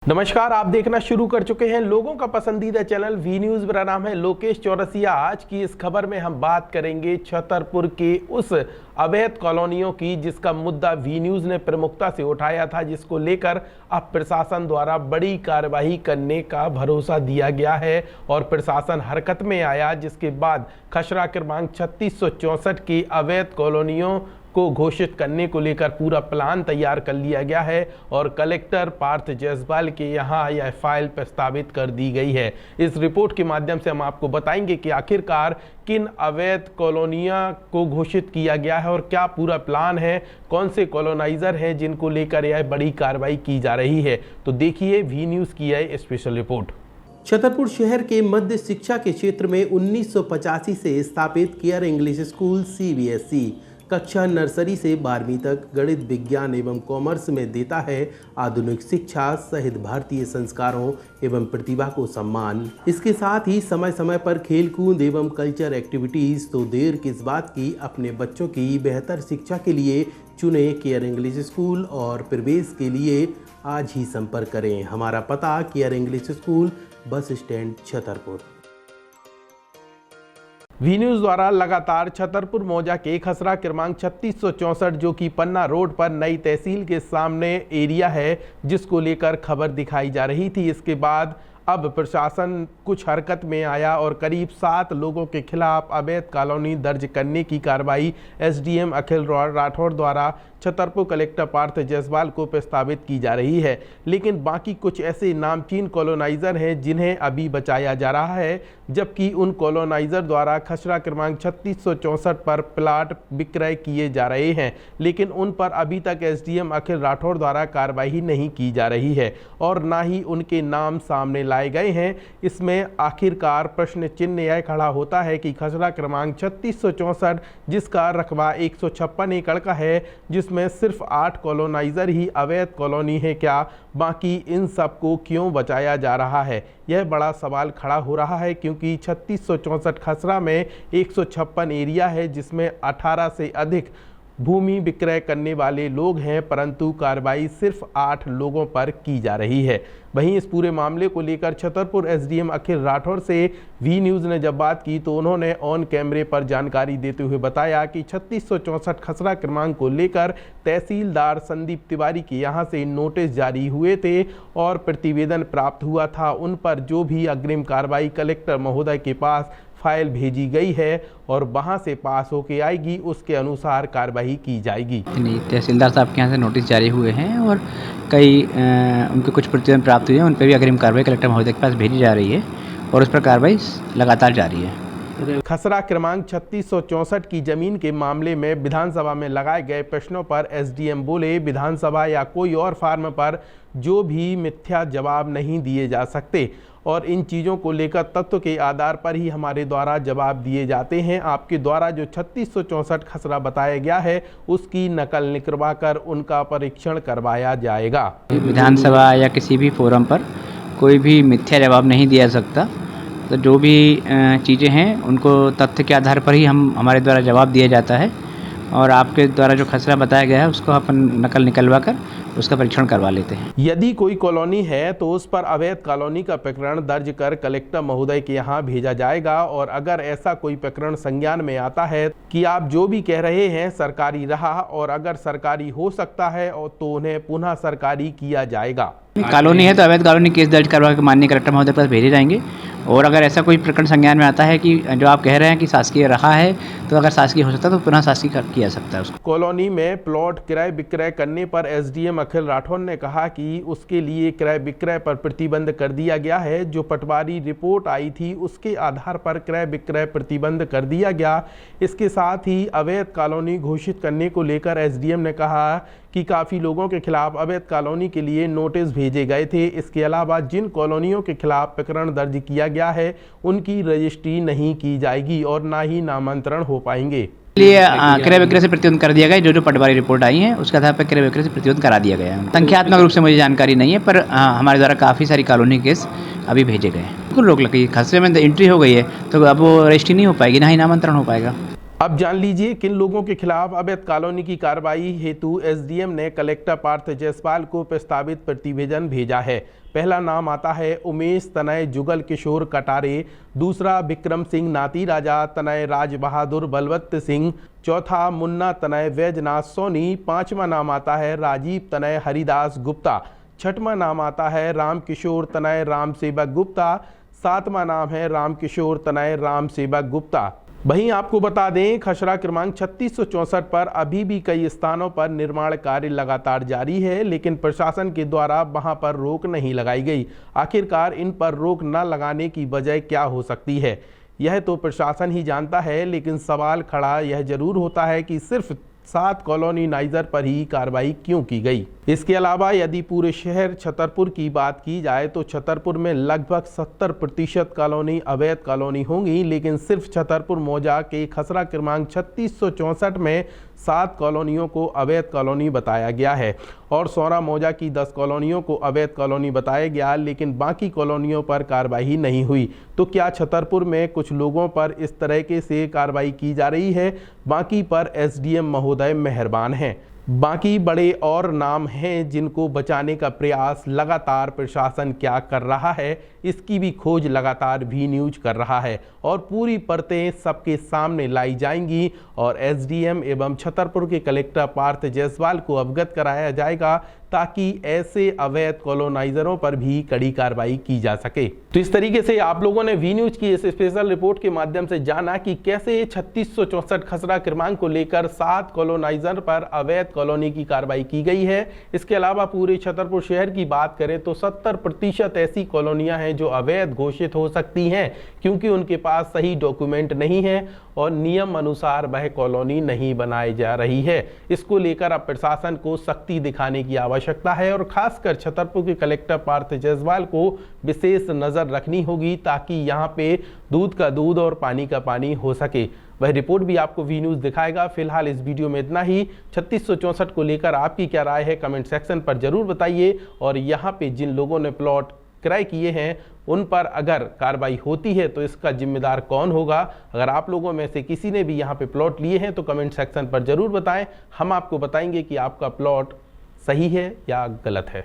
नमस्कार, आप देखना शुरू कर चुके हैं लोगों का पसंदीदा चैनल वी न्यूज। मेरा नाम है लोकेश चौरसिया। आज की इस खबर में हम बात करेंगे छतरपुर के उस अवैध कॉलोनियों की जिसका मुद्दा वी न्यूज ने प्रमुखता से उठाया था, जिसको लेकर अब प्रशासन द्वारा बड़ी कार्रवाई करने का भरोसा दिया गया है और प्रशासन हरकत में आया, जिसके बाद खसरा क्रमांक 3664 की अवैध कॉलोनियों को घोषित करने को लेकर पूरा प्लान तैयार कर लिया गया है और कलेक्टर पार्थ जायसवाल के यहाँ यह फाइल प्रस्तावित कर दी गई है। इस रिपोर्ट के माध्यम से हम आपको बताएंगे कि आखिरकार किन अवैध कॉलोनियां को घोषित किया गया है और क्या पूरा प्लान है, कौन से कॉलोनाइजर हैं जिनको लेकर यह बड़ी कार्रवाई की जा रही है। तो देखिए वी न्यूज़ की यह स्पेशल रिपोर्ट। छतरपुर शहर के मध्य शिक्षा के क्षेत्र में 1985 से स्थापित केयर इंग्लिश स्कूल CBSE कक्षा नर्सरी से 12वीं तक गणित, विज्ञान एवं कॉमर्स में देता है आधुनिक शिक्षा सहित भारतीय संस्कारों एवं प्रतिभा को सम्मान। इसके साथ ही समय समय पर खेलकूद एवं कल्चर एक्टिविटीज। तो देर किस बात की, अपने बच्चों की बेहतर शिक्षा के लिए चुने केयर इंग्लिश स्कूल और प्रवेश के लिए आज ही संपर्क करें। हमारा पता care English school, bus stand, Chhatarpur. V news द्वारा लगातार छतरपुर मौजा के खसरा क्रमांक 3664 जो कि पन्ना रोड पर नई तहसील के सामने एरिया है, जिसको लेकर खबर दिखाई जा रही थी। इसके बाद अब प्रशासन कुछ हरकत में आया और करीब 7 लोगों के खिलाफ अवैध कॉलोनी दर्ज करने की कार्रवाई SDM अखिल राठौड़ द्वारा छतरपुर कलेक्टर पार्थ जायसवाल को प्रस्तावित की जा रही है। लेकिन बाकी कुछ ऐसे नामचीन कॉलोनाइजर हैं जिन्हें अभी बचाया जा रहा है, जबकि उन कॉलोनाइजर द्वारा खसरा क्रमांक 3664 पर प्लाट विक्रय किए जा रहे हैं, लेकिन उन पर अभी तक SDM अखिल राठौड़ द्वारा कार्रवाई नहीं की जा रही है और ना ही उनके नाम सामने लाए गए हैं। इसमें आखिरकार प्रश्न चिन्ह यह खड़ा होता है कि खसरा क्रमांक 3664 जिसका रकबा 156 एकड़ का है, जिसमें सिर्फ 8 कॉलोनाइजर ही अवैध कॉलोनी है, क्या बाकी इन सब को क्यों बचाया जा रहा है? यह बड़ा सवाल खड़ा हो रहा है, क्योंकि 3664 खसरा में 156 एरिया है जिसमें 18 से अधिक भूमि विक्रय करने वाले लोग हैं, परंतु कार्रवाई सिर्फ 8 लोगों पर की जा रही है। वहीं इस पूरे मामले को लेकर छतरपुर SDM अखिल राठौड़ से वी न्यूज़ ने जब बात की तो उन्होंने ऑन कैमरे पर जानकारी देते हुए बताया कि 3664 खसरा क्रमांक को लेकर तहसीलदार संदीप तिवारी के यहां से नोटिस जारी हुए थे और प्रतिवेदन प्राप्त हुआ था। उन पर जो भी अग्रिम कार्रवाई कलेक्टर महोदय के पास फाइल भेजी गई है और वहां से पास होके आएगी, उसके अनुसार कार्रवाई की जाएगी। तहसीलदार साहब के यहाँ से नोटिस जारी हुए हैं और कई उनके कुछ प्रतिवेदन प्राप्त हुए हैं, उन पर भी अग्रिम कार्रवाई कलेक्टर महोदय के पास भेजी जा रही है और उस पर कार्रवाई लगातार जारी है। खसरा क्रमांक 3664 की जमीन के मामले में विधानसभा में लगाए गए प्रश्नों पर SDM बोले, विधानसभा या कोई और फार्म पर जो भी मिथ्या जवाब नहीं दिए जा सकते और इन चीज़ों को लेकर तथ्य के आधार पर ही हमारे द्वारा जवाब दिए जाते हैं। आपके द्वारा जो 3664 खसरा बताया गया है उसकी नकल निकलवा कर उनका परीक्षण करवाया जाएगा। विधानसभा या किसी भी फोरम पर कोई भी मिथ्या जवाब नहीं दिया जा सकता, तो जो भी चीज़ें हैं उनको तथ्य के आधार पर ही हमारे द्वारा जवाब दिया जाता है और आपके द्वारा जो खसरा बताया गया है उसको अपन नकल निकलवा कर उसका परीक्षण करवा लेते हैं। यदि कोई कॉलोनी है तो उस पर अवैध कॉलोनी का प्रकरण दर्ज कर कलेक्टर महोदय के यहाँ भेजा जाएगा और अगर ऐसा कोई प्रकरण संज्ञान में आता है कि आप जो भी कह रहे हैं सरकारी रहा और अगर सरकारी हो सकता है और तो उन्हें पुनः सरकारी किया जाएगा। कॉलोनी है तो अवैध कॉलोनी केस दर्ज करवा के माननीय कलेक्टर महोदय के पास भेजे जाएंगे और अगर ऐसा कोई प्रकरण संज्ञान में आता है कि जो आप कह रहे हैं कि शासकीय रहा है, तो अगर शासकीय हो सकता है तो पुनः शासकीय किया जा सकता है उसको। कॉलोनी में प्लॉट क्रय विक्रय करने पर SDM अखिल राठौड़ ने कहा कि उसके लिए क्रय विक्रय पर प्रतिबंध कर दिया गया है। जो पटवारी रिपोर्ट आई थी उसके आधार पर क्रय विक्रय प्रतिबंध कर दिया गया। इसके साथ ही अवैध कॉलोनी घोषित करने को लेकर SDM ने कहा कि काफ़ी लोगों के खिलाफ अवैध कॉलोनी के लिए नोटिस भेजे गए थे। इसके अलावा जिन कॉलोनियों के खिलाफ प्रकरण दर्ज किया गया है उनकी रजिस्ट्री नहीं की जाएगी और ना ही नामांतरण हो पाएंगे। इसलिए क्रय विक्रय से प्रतिबंध कर दिया गया। जो पटवारी रिपोर्ट आई है उसके आधार पर क्रय विक्रय से प्रतिबंध करा दिया गया है। संख्यात्मक रूप से मुझे जानकारी नहीं है, पर हमारे द्वारा काफ़ी सारी कॉलोनी केस अभी भेजे गए हैं। बिल्कुल रोक लगी, खसरे में एंट्री हो गई है तो अब वो रजिस्ट्री नहीं हो पाएगी, ना ही नामांतरण हो पाएगा। अब जान लीजिए किन लोगों के खिलाफ अवैध कॉलोनी की कार्रवाई हेतु एसडीएम ने कलेक्टर पार्थ जायसवाल को प्रस्तावित प्रतिवेदन भेजा है। पहला नाम आता है उमेश तनय जुगल किशोर कटारे, दूसरा विक्रम सिंह नाती राजा तनय राज बहादुर बलवत्त सिंह, चौथा मुन्ना तनय वैजनाथ सोनी, पांचवा नाम आता है राजीव तनय हरिदास गुप्ता, छठवां नाम आता है राम किशोर तनय राम सेवक गुप्ता, सातवां नाम है राम किशोर तनय राम सेवक गुप्ता। वहीं आपको बता दें खसरा क्रमांक 3664 पर अभी भी कई स्थानों पर निर्माण कार्य लगातार जारी है, लेकिन प्रशासन के द्वारा वहां पर रोक नहीं लगाई गई। आखिरकार इन पर रोक न लगाने की वजह क्या हो सकती है, यह तो प्रशासन ही जानता है, लेकिन सवाल खड़ा यह जरूर होता है कि सिर्फ 7 कॉलोनीनाइजर पर ही कार्रवाई क्यों की गई। इसके अलावा यदि पूरे शहर छतरपुर की बात की जाए तो छतरपुर में लगभग 70% कॉलोनी अवैध कॉलोनी होंगी, लेकिन सिर्फ छतरपुर मौजा के खसरा क्रमांक 3664 में 7 कॉलोनियों को अवैध कॉलोनी बताया गया है और सौरा मौजा की 10 कॉलोनियों को अवैध कॉलोनी बताया गया, लेकिन बाकी कॉलोनियों पर कार्रवाई नहीं हुई। तो क्या छतरपुर में कुछ लोगों पर इस तरह से कार्रवाई की जा रही है, बाकी पर एसडीएम महोदय मेहरबान हैं। बाकी बड़े और नाम हैं जिनको बचाने का प्रयास लगातार प्रशासन क्या कर रहा है, इसकी भी खोज लगातार भी न्यूज कर रहा है और पूरी परतें सबके सामने लाई जाएंगी और एसडीएम एवं छतरपुर के कलेक्टर पार्थ जायसवाल को अवगत कराया जाएगा ताकि ऐसे अवैध कॉलोनाइजरों पर भी कड़ी कार्रवाई की जा सके। तो इस तरीके से आप लोगों ने वी न्यूज की इस स्पेशल रिपोर्ट के माध्यम से जाना कि कैसे 3664 खसरा क्रमांक को लेकर 7 कॉलोनाइजर पर अवैध कॉलोनी की कार्रवाई की गई है। इसके अलावा पूरे छतरपुर शहर की बात करें तो 70% ऐसी कॉलोनियां हैं जो अवैध घोषित हो सकती हैं, क्योंकि उनके पास सही डॉक्यूमेंट नहीं है और नियम अनुसार वह कॉलोनी नहीं बनाई जा रही है। इसको लेकर अब प्रशासन को सख्ती दिखाने की आवश्यकता है और खासकर छतरपुर के कलेक्टर पार्थ जायसवाल को विशेष नजर रखनी होगी ताकि यहाँ पे दूध का दूध और पानी का पानी हो सके। वह रिपोर्ट भी आपको वी न्यूज दिखाएगा। फिलहाल इस वीडियो में इतना ही। 3664 को लेकर आपकी क्या राय है कमेंट सेक्शन पर जरूर बताइए और यहाँ पे जिन लोगों ने प्लॉट क्रय किए हैं उन पर अगर कार्रवाई होती है तो इसका जिम्मेदार कौन होगा। अगर आप लोगों में से किसी ने भी यहाँ पे प्लॉट लिए हैं तो कमेंट सेक्शन पर जरूर बताएं, हम आपको बताएंगे कि आपका प्लॉट सही है या गलत है।